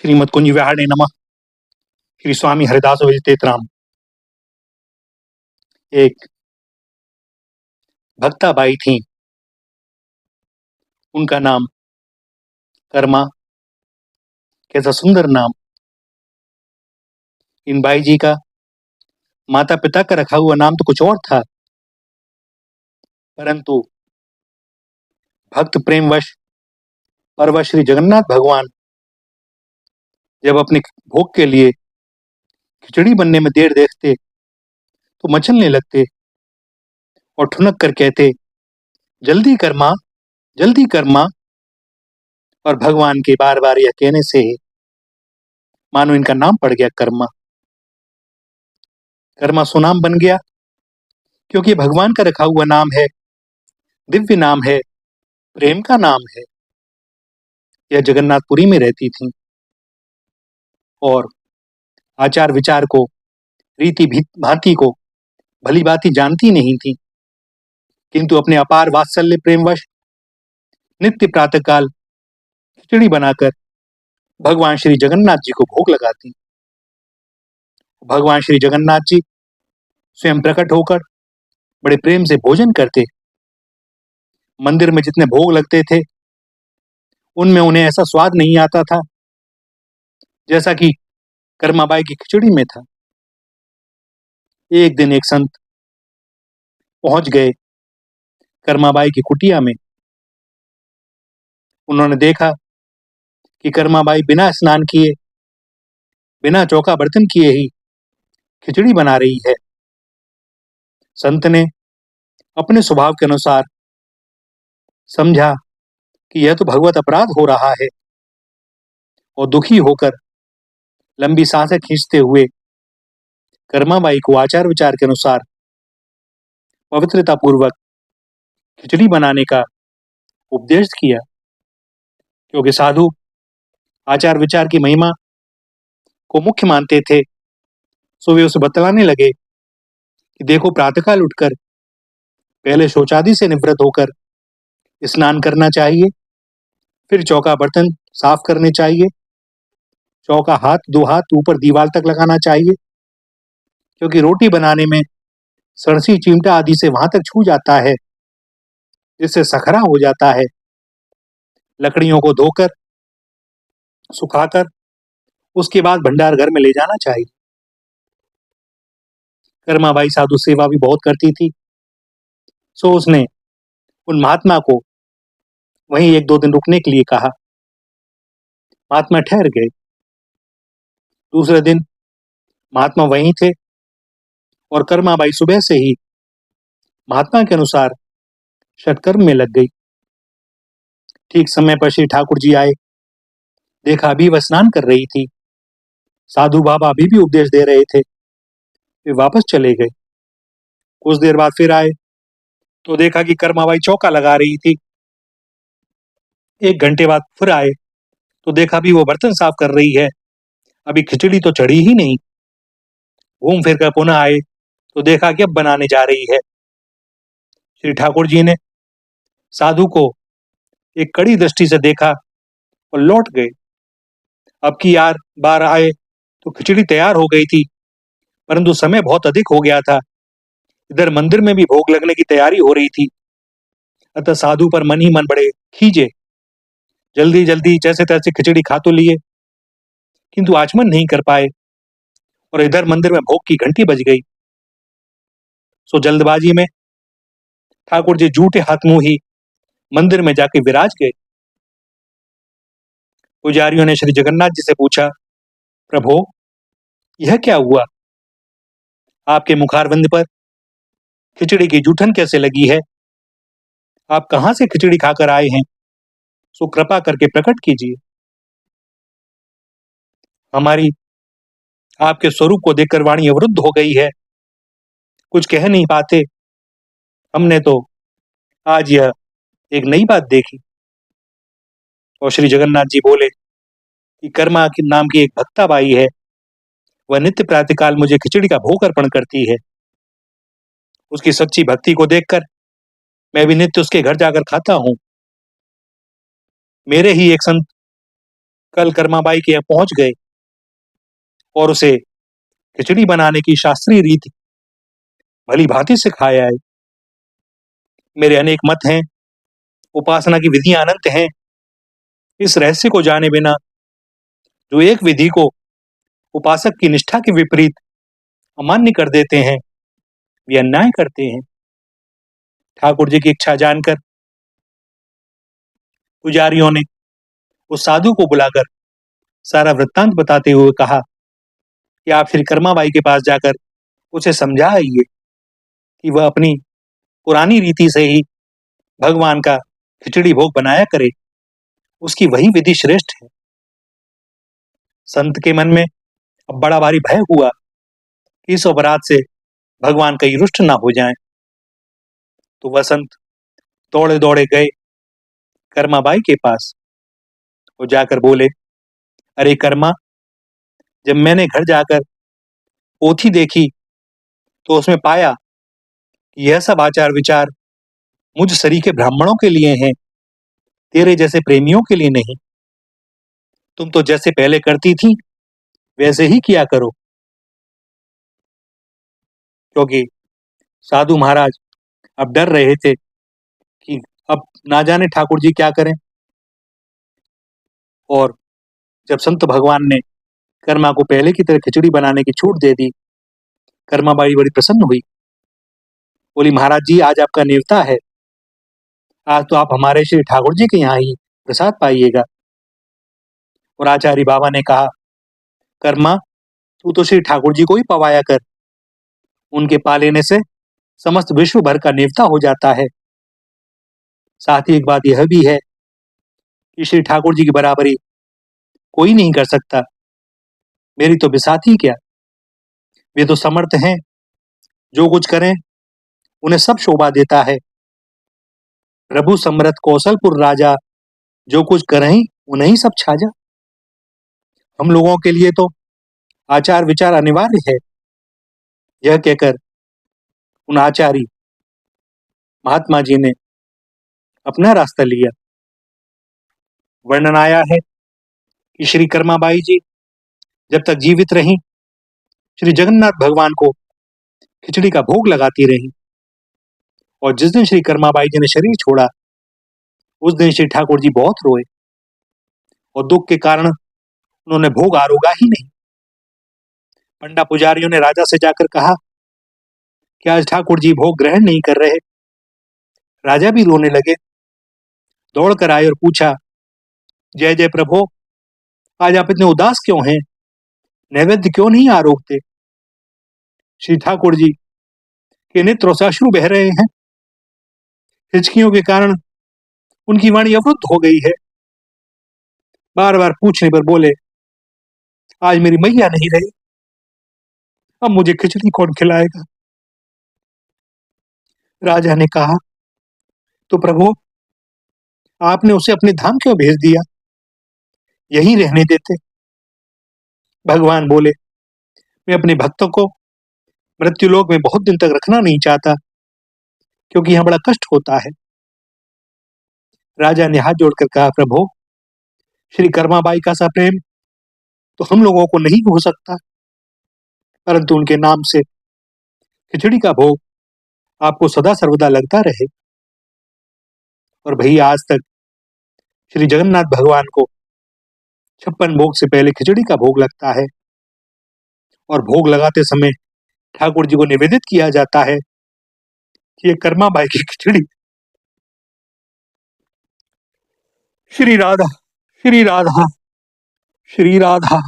श्रीमद कुंज विहारे नमः। श्री स्वामी हरिदास विजतेतराम। एक भक्ता बाई थी, उनका नाम कर्मा। कैसा सुंदर नाम। इन बाई जी का माता पिता का रखा हुआ नाम तो कुछ और था, परंतु भक्त प्रेमवश परवश श्री जगन्नाथ भगवान जब अपने भोग के लिए खिचड़ी बनने में देर देखते तो मचलने लगते और ठुनक कर कहते, जल्दी कर मां, जल्दी कर मां। और भगवान के बार बार यह कहने से मानो इनका नाम पड़ गया कर्मा। कर्मा सुनाम बन गया क्योंकि भगवान का रखा हुआ नाम है, दिव्य नाम है, प्रेम का नाम है। यह जगन्नाथपुरी में रहती थी और आचार विचार को, रीति भांति को भली भांति जानती नहीं थी, किंतु अपने अपार वात्सल्य प्रेमवश नित्य प्रातःकाल खिचड़ी बनाकर भगवान श्री जगन्नाथ जी को भोग लगाती। भगवान श्री जगन्नाथ जी स्वयं प्रकट होकर बड़े प्रेम से भोजन करते। मंदिर में जितने भोग लगते थे उनमें उन्हें ऐसा स्वाद नहीं आता था जैसा कि कर्माबाई की खिचड़ी में था। एक दिन एक संत पहुंच गए कर्माबाई की कुटिया में। उन्होंने देखा कि कर्माबाई बिना स्नान किए, बिना चौका बर्तन किए ही खिचड़ी बना रही है। संत ने अपने स्वभाव के अनुसार समझा कि यह तो भगवत अपराध हो रहा है और दुखी होकर लंबी सांसें खींचते हुए कर्माबाई को आचार विचार के अनुसार पवित्रता पूर्वक खिचड़ी बनाने का उपदेश किया। क्योंकि साधु आचार विचार की महिमा को मुख्य मानते थे, सो वे उसे बतलाने लगे कि देखो, प्रातःकाल उठकर पहले शौचादि से निवृत्त होकर स्नान करना चाहिए, फिर चौका बर्तन साफ करने चाहिए, चौका हाथ दो हाथ ऊपर दीवार तक लगाना चाहिए, क्योंकि रोटी बनाने में सरसी चिमटा आदि से वहां तक छू जाता है, जिससे सखरा हो जाता है। लकड़ियों को धोकर सुखाकर उसके बाद भंडार घर में ले जाना चाहिए। कर्माबाई साधु सेवा भी बहुत करती थी, सो उसने उन महात्मा को वहीं एक दो दिन रुकने के लिए कहा। महात्मा ठहर गए। दूसरे दिन महात्मा वहीं थे और कर्माबाई सुबह से ही महात्मा के अनुसार षटकर्म में लग गई। ठीक समय पर श्री ठाकुर जी आए। देखा अभी वह स्नान कर रही थी। साधु बाबा अभी भी उपदेश दे रहे थे। वे वापस चले गए। कुछ देर बाद फिर आए तो देखा कि कर्माबाई चौका लगा रही थी। एक घंटे बाद फिर आए तो देखा भी वो बर्तन साफ कर रही है, अभी खिचड़ी तो चढ़ी ही नहीं। घूम फिर कर पुनः आए तो देखा कि अब बनाने जा रही है। श्री ठाकुर जी ने साधु को एक कड़ी दृष्टि से देखा और लौट गए। अब की बार आए तो खिचड़ी तैयार हो गई थी, परंतु समय बहुत अधिक हो गया था। इधर मंदिर में भी भोग लगने की तैयारी हो रही थी। अतः साधु पर मन ही मन बड़े खीजे। जल्दी जल्दी जैसे तैसे खिचड़ी खा तो लिए, किंतु आचमन नहीं कर पाए और इधर मंदिर में भोग की घंटी बज गई। सो जल्दबाजी में ठाकुर जी जूठे हाथ मुंह ही मंदिर में जाके विराज गए। पुजारियों ने श्री जगन्नाथ जी से पूछा, प्रभो यह क्या हुआ? आपके मुखारविंद पर खिचड़ी की जूठन कैसे लगी है? आप कहां से खिचड़ी खाकर आए हैं? सो कृपा करके प्रकट कीजिए। हमारी आपके स्वरूप को देखकर वाणी अवरुद्ध हो गई है, कुछ कह नहीं पाते। हमने तो आज यह एक नई बात देखी। और श्री जगन्नाथ जी बोले कि कर्मा के नाम की एक भक्ता बाई है, वह नित्य प्रातःकाल मुझे खिचड़ी का भोग अर्पण करती है। उसकी सच्ची भक्ति को देखकर मैं भी नित्य उसके घर जाकर खाता हूं। मेरे ही एक संत कल कर्माबाई के यहाँ पहुंच गए और उसे खिचड़ी बनाने की शास्त्रीय रीति भली भांति सिखाए आए। मेरे अनेक मत हैं, उपासना की विधियां अनंत हैं। इस रहस्य को जाने बिना जो एक विधि को उपासक की निष्ठा के विपरीत अमान्य कर देते हैं, वे अन्याय करते हैं। ठाकुर जी की इच्छा जानकर पुजारियों ने उस साधु को बुलाकर सारा वृत्तांत बताते हुए कहा कि आप श्री कर्माबाई के पास जाकर उसे समझा आइए कि वह अपनी पुरानी रीति से ही भगवान का खिचड़ी भोग बनाया करे, उसकी वही विधि श्रेष्ठ है। संत के मन में अब बड़ा भारी भय हुआ कि इस अपराध से भगवान कहीं रुष्ट ना हो जाएं। तो वह संत दौड़े दौड़े गए कर्माबाई के पास और जाकर बोले, अरे कर्मा, जब मैंने घर जाकर पोथी देखी तो उसमें पाया कि यह सब आचार विचार मुझ सरीखे ब्राह्मणों के लिए हैं, तेरे जैसे प्रेमियों के लिए नहीं। तुम तो जैसे पहले करती थी वैसे ही किया करो। क्योंकि साधु महाराज अब डर रहे थे कि अब ना जाने ठाकुर जी क्या करें। और जब संत भगवान ने कर्मा को पहले की तरह खिचड़ी बनाने की छूट दे दी, कर्माबाई बड़ी प्रसन्न हुई। बोली, महाराज जी, आज आपका नेवता है, आज तो आप हमारे श्री ठाकुर जी के यहाँ ही प्रसाद पाइएगा। और आचार्य बाबा ने कहा, कर्मा, तू तो श्री ठाकुर जी को ही पवाया कर, उनके पा लेने से समस्त विश्व भर का नेवता हो जाता है। साथ ही एक बात यह भी है कि श्री ठाकुर जी की बराबरी कोई नहीं कर सकता। मेरी तो बिसाती क्या, वे तो समर्थ हैं, जो कुछ करें उन्हें सब शोभा देता है। प्रभु समरथ कौशलपुर राजा, जो कुछ करें उन्हें सब छाजा। हम लोगों के लिए तो आचार विचार अनिवार्य है। यह कहकर उन आचार्य महात्मा जी ने अपना रास्ता लिया। वर्णन आया है कि श्री कर्माबाई जी जब तक जीवित रहीं, श्री जगन्नाथ भगवान को खिचड़ी का भोग लगाती रहीं। और जिस दिन श्री कर्माबाई जी ने शरीर छोड़ा, उस दिन श्री ठाकुर जी बहुत रोए और दुख के कारण उन्होंने भोग आरोगा ही नहीं। पंडा पुजारियों ने राजा से जाकर कहा कि आज ठाकुर जी भोग ग्रहण नहीं कर रहे। राजा भी रोने लगे, दौड़कर आए और पूछा, जय जय प्रभु, आज आप इतने उदास क्यों हैं? नैवेद्य क्यों नहीं आरोगते? श्री ठाकुर जी के नेत्रों से अश्रु बह रहे हैं। हिचकियों के कारण उनकी वाणी अवरुद्ध हो गई है। बार बार पूछने पर बोले, आज मेरी मैया नहीं रही, अब मुझे खिचड़ी कौन खिलाएगा? राजा ने कहा, तो प्रभु, आपने उसे अपने धाम क्यों भेज दिया? यहीं रहने देते। भगवान बोले, मैं अपने भक्तों को मृत्युलोक में बहुत दिन तक रखना नहीं चाहता, क्योंकि यहां बड़ा कष्ट होता है। राजा ने हाथ जोड़कर कहा, प्रभु, श्री कर्माबाई का सा प्रेम तो हम लोगों को नहीं हो सकता, परंतु उनके नाम से खिचड़ी का भोग आपको सदा सर्वदा लगता रहे। और भैया, आज तक श्री जगन्नाथ भगवान को 56 भोग से पहले खिचड़ी का भोग लगता है। और भोग लगाते समय ठाकुर जी को निवेदित किया जाता है कि ये कर्माबाई की खिचड़ी। श्री राधा, श्री राधा, श्री राधा।